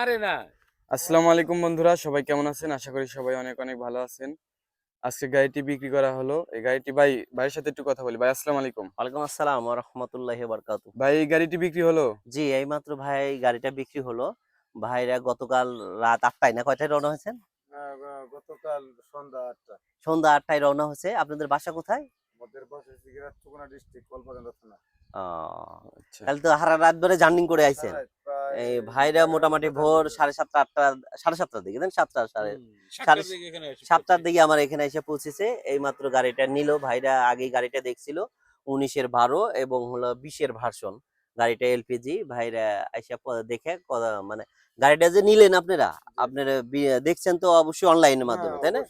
আরে না। আসসালামু আলাইকুম বন্ধুরা, সবাই কেমন আছেন? আশা করি সবাই অনেক অনেক ভালো আছেন। আজকে গাড়িটি বিক্রি করা হলো। এই গাড়িটি ভাইয়ের সাথে একটু কথা বলি। ভাই আসসালামু আলাইকুম। ওয়ালাইকুম আসসালাম ওয়া রাহমাতুল্লাহি ওয়া বারাকাতুহু। ভাই এই গাড়িটি বিক্রি হলো? জি, এইমাত্র ভাই গাড়িটা বিক্রি হলো। ভাইরা গতকাল রাত ৮টায় না কয়টায় রওনা হয়েছেন? গতকাল সন্ধ্যা ৮টা। সন্ধ্যা ৮টায় রওনা হয়েছে। আপনাদের বাসা কোথায়? আমাদের বাসা সিরাজগঞ্জ ডিস্ট্রিক্ট কলবাগান থানা। ও, আচ্ছা। তাহলে তো সারা রাত ধরে জার্নি করে আইছেন। প্রায় এই ভাইরা মোটামুটি ভোর ৭:৩০ ৮টা ৭:৩০ দিকে দেন ৭টা সাড়ে সাড়ে ৭টার দিকে আমার এখানে এসে পৌঁছেছে। এইমাত্র গাড়িটা নিল। ভাইরা আগেই গাড়িটা দেখছিল ১৯-এর 12 এবং হলো 20-এর ভার্সন। গাড়িটা এলপিজি। ভাইরা আইসা দেখে মানে গাড়িটা যে নিলেন আপনারা দেখছেন তো অবশ্যই অনলাইনের মাধ্যমে, তাই না?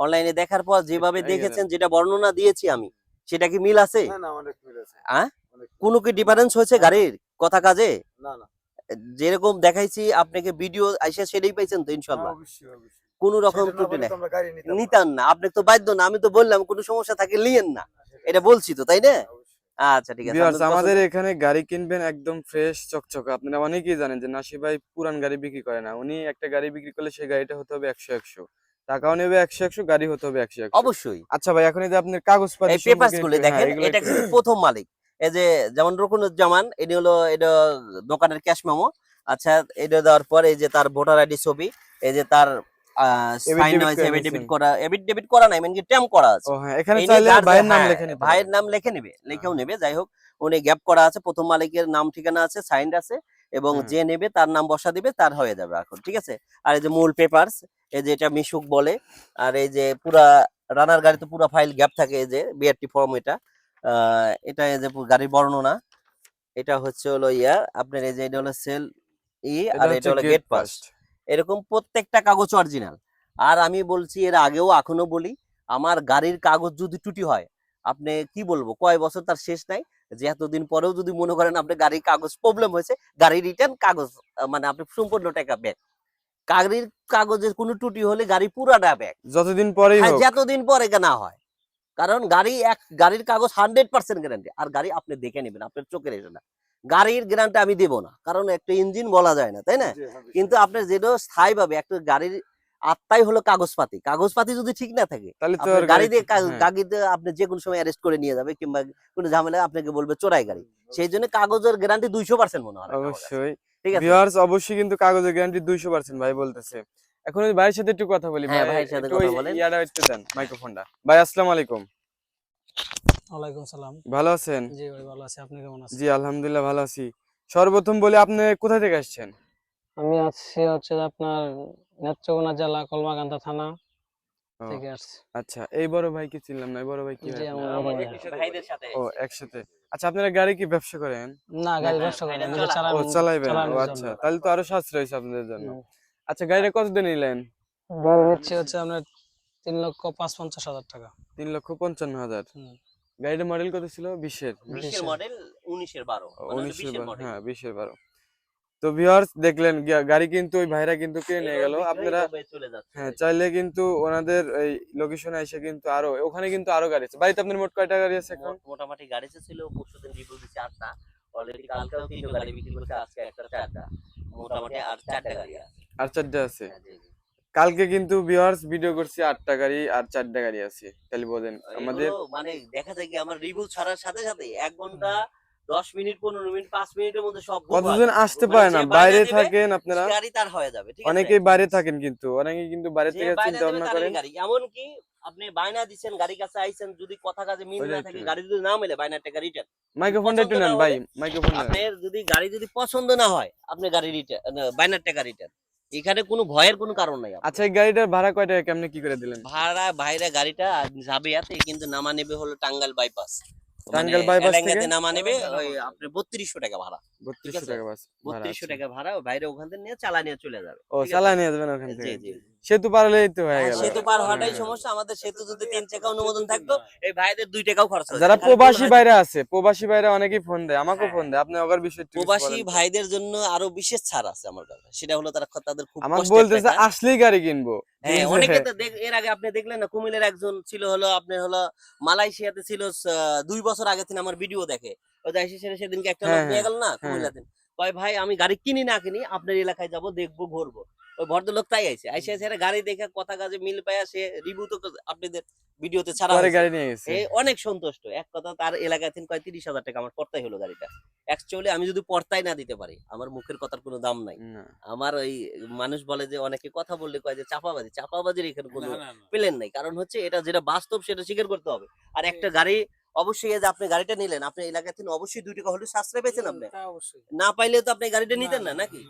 অনলাইনে দেখার পর যেভাবে দেখেছেন, যেটা বর্ণনা দিয়েছি আমি, সেটা কি মিল আছে? না অনেক মিল আছে। কোনো কি ডিফারেন্স হয়েছে গাড়ির কথা কাজে? না যেরকম দেখাইছি আপনাকে ভিডিও আইসা সেটাই পাইছেন তো ইনশাআল্লাহ? অবশ্যই কোন রকম ত্রুটি নাই, নিতাম না। আপনি তো বাধ্য না, আমি তো বললাম কোনো সমস্যা থাকে লিয়েন না, এটা বলছি তো, তাই না? আচ্ছা ঠিক আছে। ভিউয়ার্স, আমাদের এখানে গাড়ি কিনবেন একদম ফ্রেশ চকচকে। আপনারা অনেকেই জানেন যে নাসির ভাই পুরান গাড়ি বিক্রি করে না। উনি একটা গাড়ি বিক্রি করলে সেই গাড়িটা হতে হবে ১০০-১০০, টাকাও নেবে ১০০-১০০, গাড়ি হতে হবে ১০০-১০০। অবশ্যই। আচ্ছা ভাই, এখন এই যে আপনার কাগজপাতি এই পেপারস গুলো দেখেন, এগুলো এটা একটু কিন্তু প্রথম মালিক। এই যে যেমন রকুনুজ্জামান, এটা দোকানের ক্যাশ মেমো। আচ্ছা, এটা দেওয়ার পর এই যে তার ভোটার আইডি ছবি, এই যে তার সাইন হয়েছে, এফিডেভিট করা নাই, মানে কি ট্যাম্প করা আছে। ও হ্যাঁ, এখানে এই নিয়ে চাইলে ভাইয়ের নাম লিখে নিতে ভাইয়ের পারবেন। নাম লিখে নেবে, লিখেও নেবে। যাই হোক, উনি গ্যাপ করা আছে, প্রথম মালিকের নাম ঠিকানা আছে, সাইন আছে, এবং যে নেবে তার নাম বসা দিবে, তার হয়ে যাবে এখন, ঠিক আছে। আর এই যে মূল পেপারস, এই যে এটা মিশুক বলে। আর এই যে পুরা রানার গাড়িতে পুরা ফাইল গ্যাপ থাকে, এই যে বিআরটি ফর্ম, এটা এই যে গাড়ির বর্ণনা। এটা হচ্ছে হলো আপনার এই যে এটা হলো সেল আর এটা হলো গেট পাস। এরকম প্রত্যেকটা কাগজ অরিজিনাল। আর আমি বলছি, এর আগেও এখনো বলি, আমার গাড়ির কাগজ যদি ত্রুটি হয়, আপনি কি বলবো, কয় বছর তার শেষ নাই, যে এতদিন পরেও যদি মনে করেন আপনার গাড়ির কাগজ প্রবলেম হয়েছে, গাড়ি রিটার্ন, কাগজ মানে আপনি সম্পূর্ণ টাকা ব্যাক। গাড়ির কাগজের কোনো ত্রুটি হলে গাড়ি পুরাটা ব্যাক, যতদিন পরেই হোক, যতদিন পরে না হয়। কারণ গাড়ির কাগজ 100% গ্যারান্টি। আর গাড়ি আপনি দেখে নেবেন, আপনার চোখের এসে না, গাড়ির গ্যারান্টি আমি দেবো না, কারণ একটা ইঞ্জিন বলা যায় না, তাই না? কিন্তু আপনার যেটা স্থায়ী ভাবে একটা গাড়ির আত্মাই হলো কাগজপাতি। কাগজপাতি যদি ঠিক না থাকে, তাহলে তো গাড়ি দিয়ে হ্যাঁ। গাড়িতে আপনি যে কোনো সময় অ্যারেস্ট করে নিয়ে যাবে, কিংবা কোনো ঝামেলা আপনাকে বলবে চোরাই গাড়ি। সেই জন্য কাগজের গ্যারান্টি 200% মনে হয়। অবশ্যই ঠিক আছে ভিউয়ার্স, অবশ্যই কিন্তু কাগজের গ্যারান্টি 200% ভাই বলতেছে। এখন ওই ভাইয়ের সাথে একটু কথা বলি। হ্যাঁ, ভাই ভাইয়ের সাথে একটু কথা ওই বলেন। ইয়াটা একটু দেন, মাইক্রোফোনটা। ভাই আসসালামু আলাইকুম। ওয়ালাইকুম সালাম। ভালো আছেন? জি ভাই, ভালো আছি। আপনি কেমন আছেন? জি আলহামদুলিল্লাহ ভালো আছি। সর্বপ্রথম বলি, আপনি কোথা থেকে আসছেন? আমি আছি হচ্ছে যে আপনার নেত্রকোনা জেলা কলমাকান্দা থানা ও থেকে আসছি। আচ্ছা, এই বড় ভাই কি চিনলাম না, এই বড় ভাই কি জি হয় আপনার? আমার বড় ভাই। ভাইদের সাথে ও একসাথে। আচ্ছা, আপনারা গাড়ি কি ব্যবসা করেন? না, গাড়ি না, ব্যবসা করি না, ভাইরা নিজে চালায়। ও চালাইবেন। ও চালানোর আচ্ছা, জন্য। তাহলে তো আরো সাশ্রয় হয়েছে আপনাদের জন্য। হুম। আচ্ছা, গাড়িটা কত দিয়ে নিলেন? গাড়ি নিচ্ছি হচ্ছে আপনার ৩,৫৫,০০০ টাকা। ৩,৫৫,০০০। হুম। গাড়িটার মডেল কত ছিল? 20-এর? 20-এর মডেল, 19-এর 12, মানে 19-এর 20-এর মডেল। হ্যাঁ 20-এর 12। তো ভিউয়ার্স, দেখলেন গাড়ি কিন্তু ওই ভাইরা কিন্তু কিনে নিয়ে গেল। আপনারা চলে যাচ্ছে। হ্যাঁ চাইলে কিন্তু ওনাদের এই লোকেশনে এসে কিন্তু আরো ওখানে কিন্তু আরো গাড়ি আছে। বাড়িতে আপনার মোট কয়টা গাড়ি আছে এখন? মোটামুটি গাড়ি ছিল, পরশুদিন রিভিউ দিচ্ছে 8টা, অলরেডি কালকেও 3টা গাড়ি বিক্রি করছে, আজকে একটা 4টা, মোটামুটি আর 4টা গাড়ি আছে। আর 4টা আছে। হ্যাঁ, জি, জি। কালকে কিন্তু ভিউয়ার্স ভিডিও করছি 8টা গাড়ি আর 4টা গাড়ি আছে। তাহলে বলেন আমাদের এগুলো মানে দেখা যায় কি, আমার রিভিউ ছাড়ার সাথে সাথে 1 ঘন্টা 10 মিনিট 15 মিনিট 5 মিনিটের মধ্যে সব কতজন আসতে মানে পারে না, যে বাইরে নেবে, থাকেন আপনারা, গাড়ি তার হয়ে যাবে, ঠিক আছে? অনেকেই বাইরে থাকেন, কিন্তু অনেকেই কিন্তু বাইরে যে থেকে বাইরে চিন্তা দেবে ভাবনা তারই করেন। গাড়ি। এমন কি আপনি বায়না দিচ্ছেন, গাড়ির কাছে আইছেন, যদি কথা কাজে মিল না থাকে, গাড়ি যদি না মিলে, বায়নার টাকা রিটার্ন। মাইক্রোফোনটা একটু নেন ভাই, মাইক্রোফোন নেন। আপনার যদি গাড়ি যদি পছন্দ না হয়, আপনি গাড়ি রিটার্ন, বায়নার টাকা রিটার্ন। এখানে কোনো ভয়ের কোনো কারণ নাই। আচ্ছা, এই গাড়িটার ভাড়া কয় টাকা, কেমনে কি করে দিলেন? ভাড়া ভাইরা গাড়িটা যাবে ইয়াতে, কিন্তু নামা নেবে হলো টাঙ্গাইল বাইপাস, মানে টাঙ্গাইল বাইপাস থেকে এলাঙ্গাতে নামা নেবে। ওই আপনার 3200 টাকা ভাড়া। 3200 টাকা বাস ভাড়া। 3200 টাকা ভাড়া, বাইরে ওখান থেকে নিয়ে চালা নিয়ে চলে যাবে। ও ঠিক আছে? চালায় নিয়ে যাবেন ওখান জি থেকে। জি। সেতু পার হলেই তো হয়ে গেল। সেতু পার হওয়াটাই সমস্যা। আমাদের সেতু যদি 3 চাকা অনুমোদন থাকতো, এই ভাইদের 2 টাকাও খরচ হতো। যারা প্রবাসী বাইরে আছে, প্রবাসী বাইরে অনেকেই ফোন দেয়, আমাকেও ফোন দেয়। আপনি ওগর বিষয় একটু কিছু প্রবাসী বলেন তো। ভাইদের জন্য আরো বিশেষ ছাড় আছে আমার কাছে। সেটা হলো তাদের খুব আমাকে কষ্টের বলতেছে টাকা। আসলেই গাড়ি কিনবো। হ্যাঁ, অনেকে তো এর আগে আপনি দেখলেন না, কুমিল্লার একজন ছিল হলো আপনার হলো মালয়েশিয়াতে ছিল, 2 বছর আগে থেকে আমার ভিডিও দেখে। ওই যে সেদিনকে একটা লোক হ্যাঁ নিয়ে গেল না হ্যাঁ কুমিল্লাতে, কয় ভাই আমি গাড়ি কিনি না কিনি আপনার এলাকায় যাব, দেখবো, ঘুরবো। ওই ভদ্রলোক তাই আইছে, একটা গাড়ি দেখে কথা কাজে মিল পায়, সে রিভিউ তো আপনাদের ভিডিওতে ছাড়া পরে হয়েছে, গাড়ি নিয়ে গেছে। অনেক সন্তুষ্ট। এক কথা, তার এলাকায় থেকে কয় 30,000 টাকা আমার পড়তাই হলো গাড়িটা। অ্যাকচুয়ালি আমি যদি পড়তাই না দিতে পারি, আমার মুখের কথার কোনো দাম নাই। না আমার ওই মানুষ বলে যে অনেকে কথা বললে কয় যে চাপাবাজি, চাপাবাজির এখানে কোনো প্লেন নাই। কারণ হচ্ছে এটা যেটা বাস্তব সেটা স্বীকার করতে হবে। আর একটা গাড়ি অবশ্যই, এই যে আপনি গাড়িটা নিলেন, আপনি এলাকা থেকে অবশ্যই 2 টাকা হলে সাশ্রয় পেয়েছেন আপনি। না পাইলে তো আপনি গাড়িটা নিতেন না, নাকি?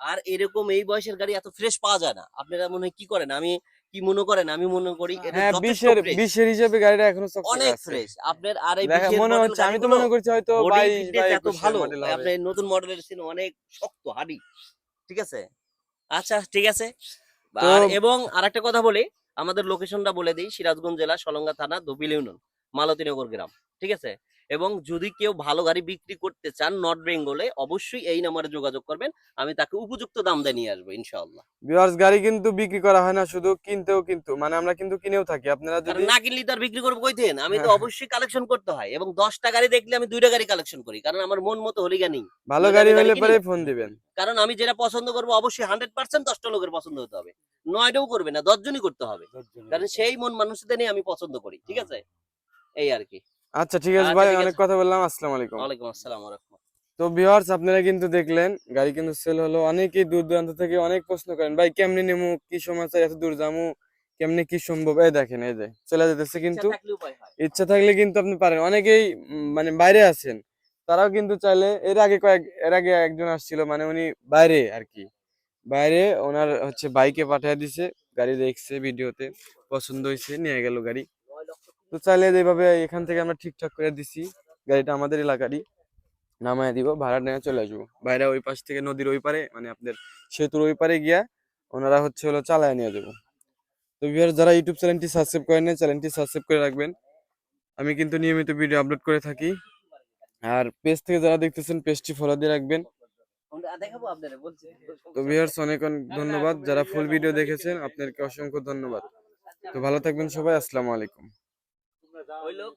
আর এরকম এই বয়সের গাড়ি এত ফ্রেশ পাওয়া যায় না। আপনারা মনে হয় কি করেন, আমি কি মনে করেন, আমি মনে করি এটা হ্যাঁ, যথেষ্ট 20 ফ্রেশ, হিসেবে হিসাবে গাড়িটা এখনো চকচকে অনেক আছে। ফ্রেশ আপনার। আর এই দেখা 20 মনে মডেল হচ্ছে, আমি তো গাড়িগুলো মনে করছি হয়তো বডি 22 ফিটনেস বা এত 21 ভালো, মডেল হবে। আপনি নতুন মডেলের ছিল অনেক শক্ত হাডি। ঠিক আছে, আচ্ছা ঠিক আছে। তো আর এবং আরেকটা কথা বলি, আমাদের লোকেশনটা বলে দিই, সিরাজগঞ্জ জেলা সলঙ্গা থানা দবিল ইউনিয়ন, মালতীনগর গ্রাম। ঠিক আছে, এবং যদি কেউ ভালো গাড়ি বিক্রি করতে চান নর্থ বেঙ্গলে, অবশ্যই এই নাম্বারে যোগাযোগ করবেন, আমি তাকে উপযুক্ত দাম দিয়ে নিয়ে আসবো ইনশাআল্লাহ। ভিউয়ার্স, গাড়ি কিন্তু বিক্রি করা হয় না, শুধু কিনতেও, কিন্তু মানে আমরা কিন্তু কিনেও থাকি। আপনারা কারণ যদি না কিনলে তো আর বিক্রি করবো কইতেন, আমি তো হ্যাঁ, অবশ্যই কালেকশন করতে হয়, এবং 10টা গাড়ি দেখলে আমি 2টা গাড়ি কালেকশন করি, কারণ আমার মন মতো হলিগা নেই। ভালো নইলে গাড়ি আমি গাড়ি হলে কিনি পরে না। ফোন দিবেন। কারণ আমি যেটা পছন্দ করবো অবশ্যই 100% 10টা লোকের পছন্দ হতে হবে, 9টাও করবে না, 10 জনই করতে হবে। কারণ সেই মন মানুষদের নিয়ে আমি পছন্দ করি। ঠিক আছে, এই আর কি। আচ্ছা ঠিক আছে আচ্ছা ভাই, ঠিক অনেক আছে, কথা বললাম। আসসালামু আলাইকুম। ওয়ালাইকুম আসসালাম ওয়া রাহমাতুল্লাহ। তো ভিউয়ার্স, আপনারা কিন্তু দেখলেন গাড়ি কিন্তু সেল হলো। অনেকেই দূর দূরান্ত থেকে অনেক প্রশ্ন করেন, ভাই কেমনে নেমু, কি সমাচার, এত দূর যামু কেমনে, কি সম্ভব? এই দেখেন, এই যে চলে যেতেছে। ইচ্ছা কিন্তু থাকলে উপায় হয়। ইচ্ছা থাকলে কিন্তু আপনি পারেন। অনেকেই মানে বাইরে আছেন, তারাও কিন্তু চাইলে, এর আগে একজন আসছিল, মানে উনি বাইরে আর কি, বাইরে ওনার হচ্ছে বাইকে পাঠিয়ে দিছে, গাড়ি দেখছে ভিডিওতে, পছন্দ হয়েছে, নিয়ে গেল গাড়ি। তো চাইলে এইভাবে এখান থেকে আমরা ঠিকঠাক করে দিছি, গাড়িটা আমাদের এলাকারই, নামায় দিব, ভাড়া নিয়ে চলে আসবো। বাইরে ওই পাশ থেকে নদীর ওই পারে, মানে আপনার সেতুর ওই পারে গিয়া ওনারা হচ্ছে হলো চালায় নিয়ে যাবো। তো ভিউয়ার, যারা ইউটিউব চ্যানেলটি সাবস্ক্রাইব করেন না, চ্যানেলটি সাবস্ক্রাইব করে রাখবেন। আমি কিন্তু নিয়মিত ভিডিও আপলোড করে থাকি। আর পেজ থেকে যারা দেখতেছেন, পেজটি ফলো দিয়ে রাখবেন। দেখাবো আপনারা, বলছি তো ভিউয়ার্স, অনেক অনেক ধন্যবাদ যারা ফুল ভিডিও দেখেছেন, আপনাদেরকে অসংখ্য ধন্যবাদ। তো ভালো থাকবেন সবাই, আসসালামু আলাইকুম। ওই লোক